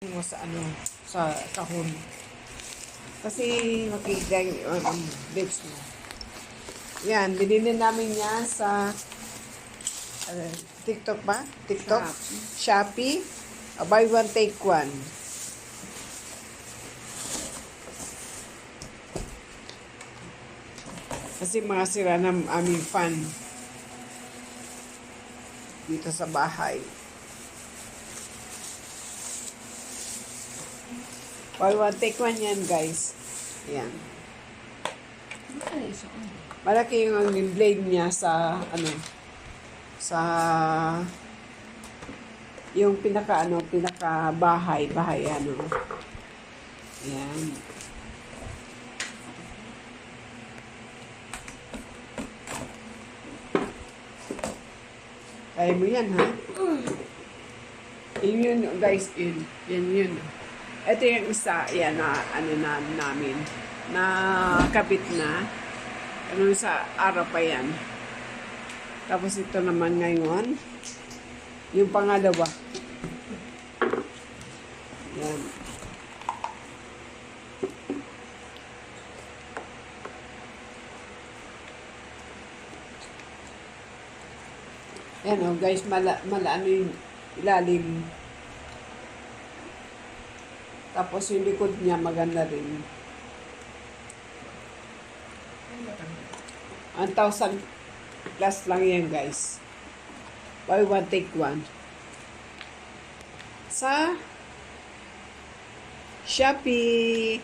mo sa ano, sa kahon. Kasi makikita yung babes mo. Yan, binili namin yan sa TikTok ba? TikTok? Shopee. Buy one, take one. Kasi mga sira ng aming fan dito sa bahay. Buy one, take one yan, guys. Ayan. Malaki yung blade niya sa, ano, sa, yung pinaka bahay, ano. Ayan. Kaya mo yan, ha? Yun, guys, yun. Ito yung isa, yan na, ano na namin, na kabit na. Ano sa araw pa yan. Tapos ito naman ngayon, yung pangalawa. Yan. Yan o, guys, ano yung ilalim. Tapos yung likod niya maganda rin. 1,000 plus lang yan, guys. Buy one, take one. Sa Shopee.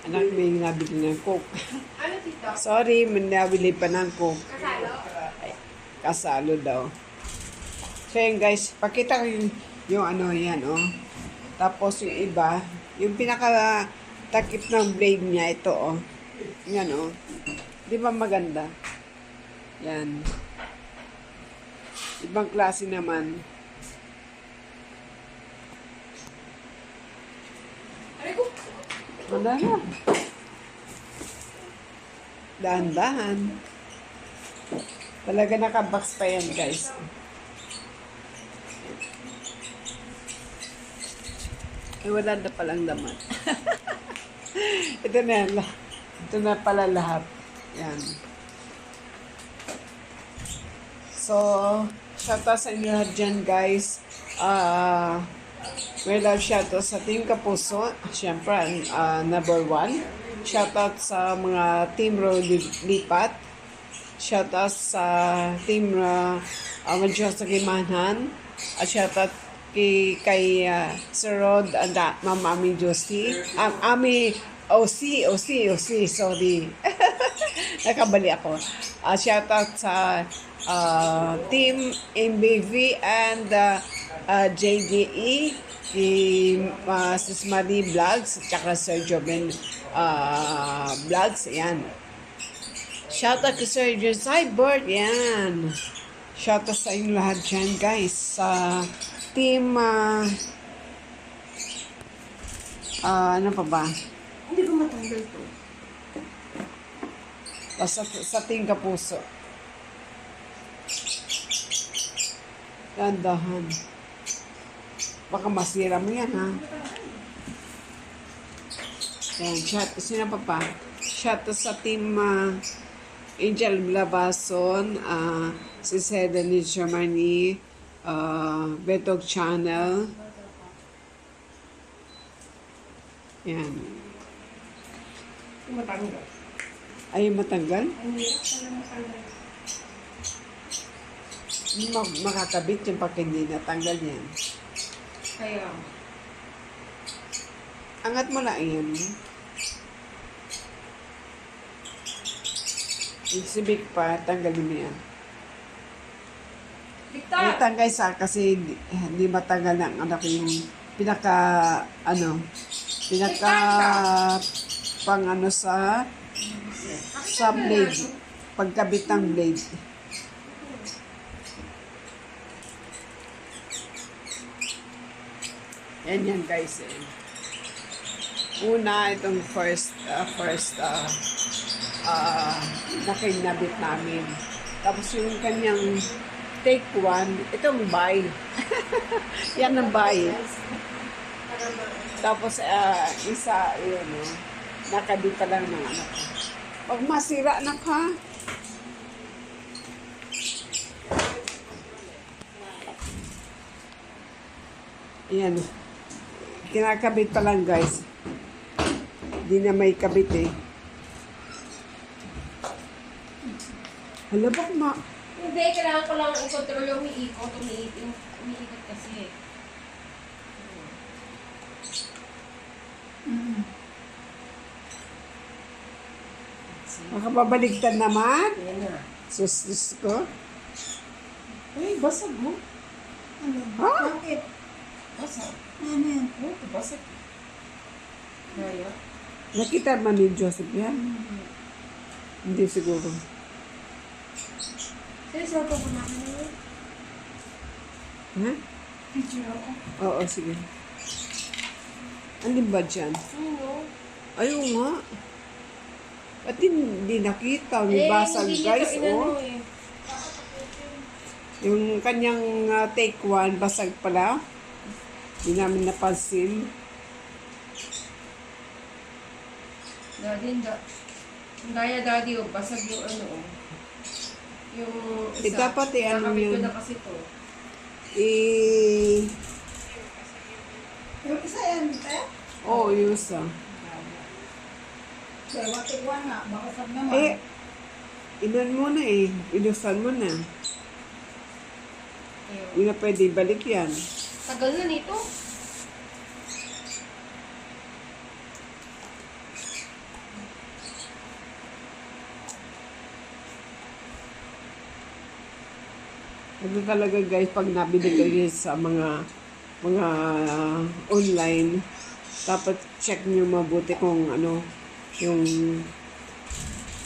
Anak, may nabili ng Coke. Ano dito? Sorry, may nabili pa ng Coke. Kasalo? Ay, kasalo daw. So yan, guys, pakita ko yung ano yan, oh. Tapos yung iba, yung pinaka takip ng blade niya, ito, oh. Yan, oh. Di ba maganda? Yan. Ibang klase naman. Wala na. Dahan-dahan. Talaga nakabox pa yan, guys. Ay, wala na palang laman. Ito na pala lahat. Yan. So, shoutout sa inyo lahat dyan, guys. May love shoutout sa Team Kapuso. Siyempre, number 1. Shoutout sa mga Team Lipat. Shoutout sa Team Madyo sa Gimanhan. At shoutout kay Sir Rod and Mama Ami Josie. Ami OC, sorry. Nakabali ako. Shoutout sa Team MBV and JJE, Sis Marie Vlogs, at saka Sir Joven Vlogs. Yan. Shoutout kay Sir John Cyborg. Yan. Shoutout sa inyo lahat dyan, guys. Sa Team ano pa ba? Hindi ko matanggal to. Sa Team Kapuso. Dandahan. Baka masira mo yan, ha? Yan, sino pa? Shoutout sa Team Angel Labason, si Sedan ni Germany, Betog Channel. Yan. Matanggal. Ay, matanggal? Ang hirap pala matanggal. Makakabit yung pag hindi natanggal yan. Kaya, Angat mo lang yan. Yung sibik pa, tanggalin mo yan. Victor! Tanggal sa kasi hindi matanggal ng anak ko yung pinaka pang ano sa blade. Pagkabit ng blade. Yan guys eh. Una, itong first nakinabit namin. Tapos yung kanyang take one, itong buy. Yan ang buy. Para ma... Tapos, isa, yun, no? Nakabit pa lang ng anak ko. Pag masira, anak, ha? Ayan. Kinakabit pa lang, guys. Hindi na may kabit, eh. Hala, bak Hindi, kailangan ko lang i-control yung umiikot. Umiikot kasi. Makapabaligtad naman. Ayan na. Sus ko. Ay, basag mo. Ha? Bakit? Basag. Ano yan? Oh, basag. Kaya? Nakita man ni Joseph yan? Hindi siguro. Seryoso ko na ako. Ha? Picture ako. Oo, sige. Alin ba dyan? Sino? Ayaw nga. Ba't hindi nakita? May basag, hindi guys, nito inano oh. eh. Yung kanyang take one, basag pala. Hindi namin napansin. Daddy, Daya daddy, oh, basag yung ano, oh. Yung isa. dapat eh, ano Nakakabit ko yun? na kasi to. Yung isa yan, te? Oo, yung isa. Kaya watigwan nga, baka sab naman. Eh, inan mo na eh. Inusan mo na. Ayun. Hindi na pwede balik yan. Tagal na nito. Ano talaga guys, pag nabili kayo sa mga online, dapat check nyo mabuti kung ano, yung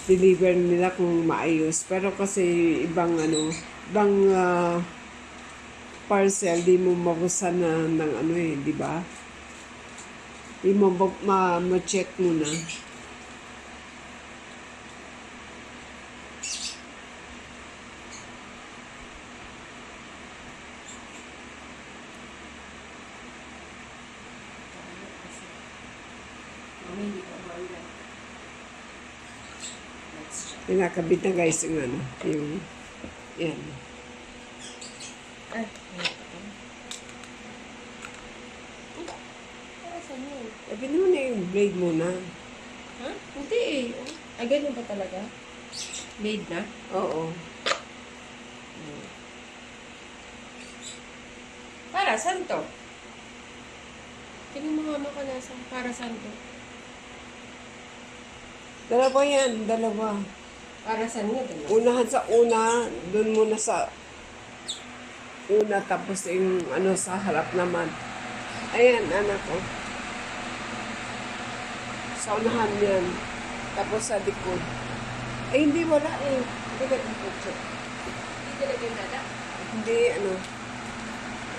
deliver nila kung maayos. Pero kasi ibang parcel, di mo mabusan na ng ano eh, di ba? Di mo ma-check muna. Hindi ko maalala. Pinakabit na guys yung ano, yung, yan. Ay, para saan yun? Sabi naman na yung blade muna. Ha? Hindi eh. Ay, ganun ba talaga? Made na? Oo. Para saan to? Tingin mo mama ko nasa. Para saan to? Dalawa yan, dalawa. Para saan nga dalawa? Unahan sa una, dun muna sa una, tapos yung ano sa harap naman. Ayan, anak ko. Sa unahan yan. Tapos sa likod. Ay, hindi, wala eh. Hindi ka likod siya. Hindi talaga yung dada? Hindi, ano.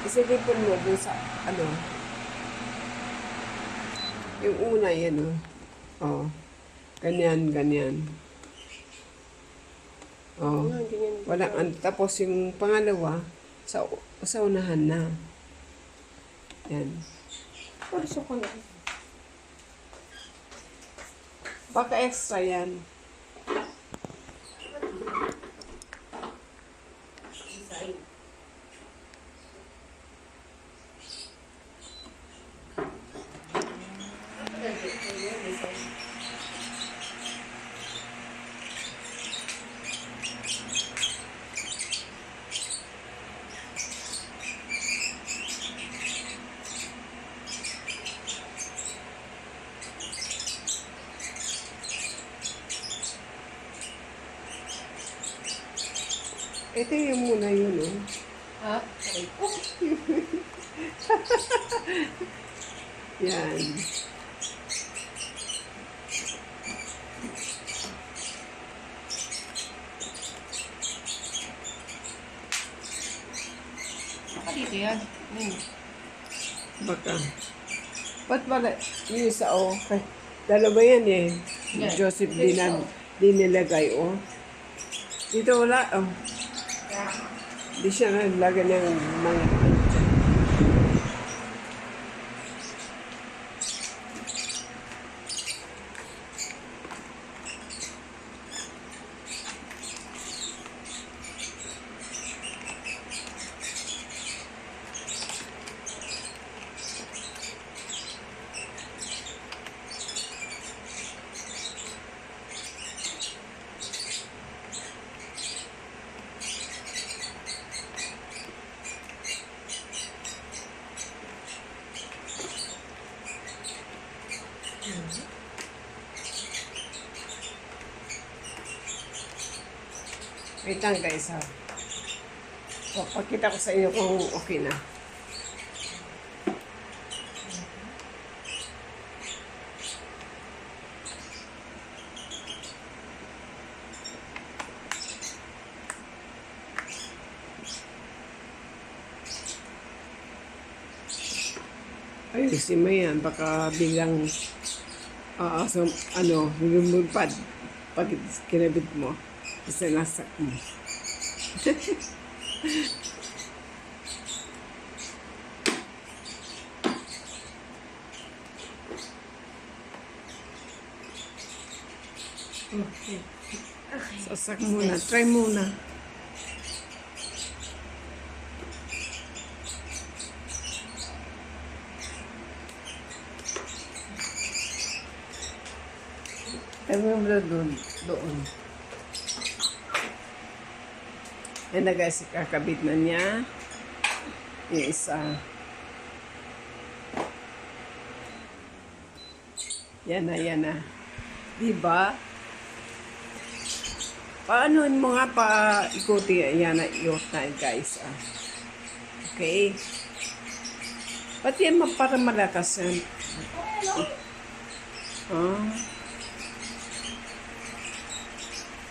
Isilipin mo dun sa, ano. Yung una, yan, oh. Oh. Ganyan, ganyan. Oh. Ah, ganyan. Walang ano. Tapos yung pangalawa, sa unahan na. Yan. Parso ko lang. Baka extra yan. Design. Ito yung muna yun, oh. Ha? Okay. Oh, Yan. baka dito yan. Baka. Ba't pala yung isa, oh. Dalawa yan eh. Yan. Joseph Ito isa, oh. dinilagay, oh. Dito wala, oh. Kaya, Di siya nalagay ng mga Wait lang guys ha. Pakita ko sa inyo kung okay na. Ayusin mo yan, baka biglang so, lumulpad pag kinabit mo. Isa nasak mo. Okay. Sasak muna. Try muna. Try mo doon. Doon. Yan na guys, kakabit na niya. Yung isa. Yan na. Diba? Paano mo nga pa ikuti? Yan na, iyot na guys. Okay. Pati yan para malakas yan.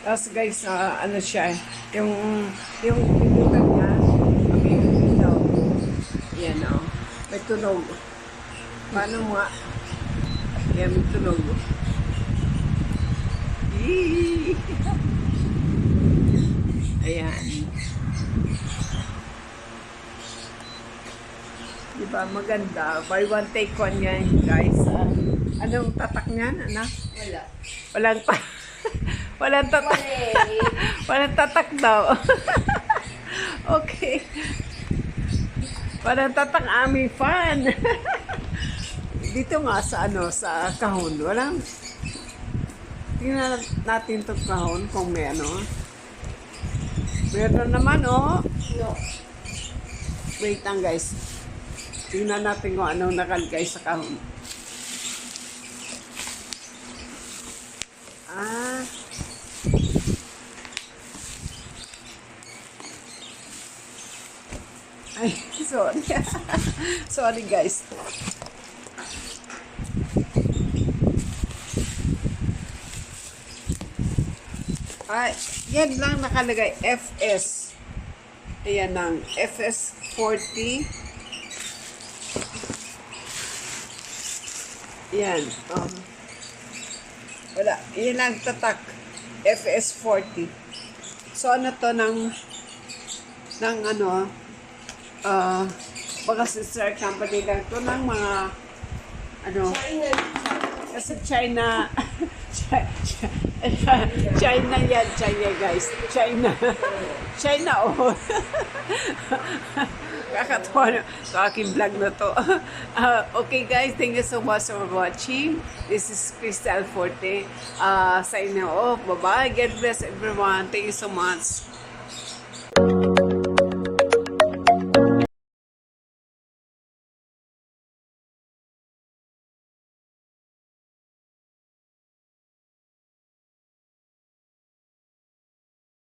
Tapos guys, ano siya, yung pinutan niya, may ilaw. Yan o. May tunog. Paano nga? Yan, may tunog. Yee! Ayan. Diba, maganda. Buy one, take one yan, guys. Anong tatak niyan, anak? Wala. Walang walang tatak. Walang tatak daw. Okay. Walang tatak, aming fan. Dito nga sa sa kahon. Walang. Tingnan natin itong kahon kung may Meron naman, oh. No. Wait lang, guys. Tingnan natin kung anong nakalagay sa kahon. Ay, sorry. Sorry, guys. Ay, yan lang nakalagay. FS. Ayan ang FS 40. Yan. Wala. Yan lang tatak. FS 40. So, ano to ng baka sister company lang to ng mga kasi China China yan, China guys. China oh. Kakatawa sa aking vlog na to. Okay guys, thank you so much for watching. This is Crystal Forte. Signing off. Bye-bye. God bless everyone. Thank you so much.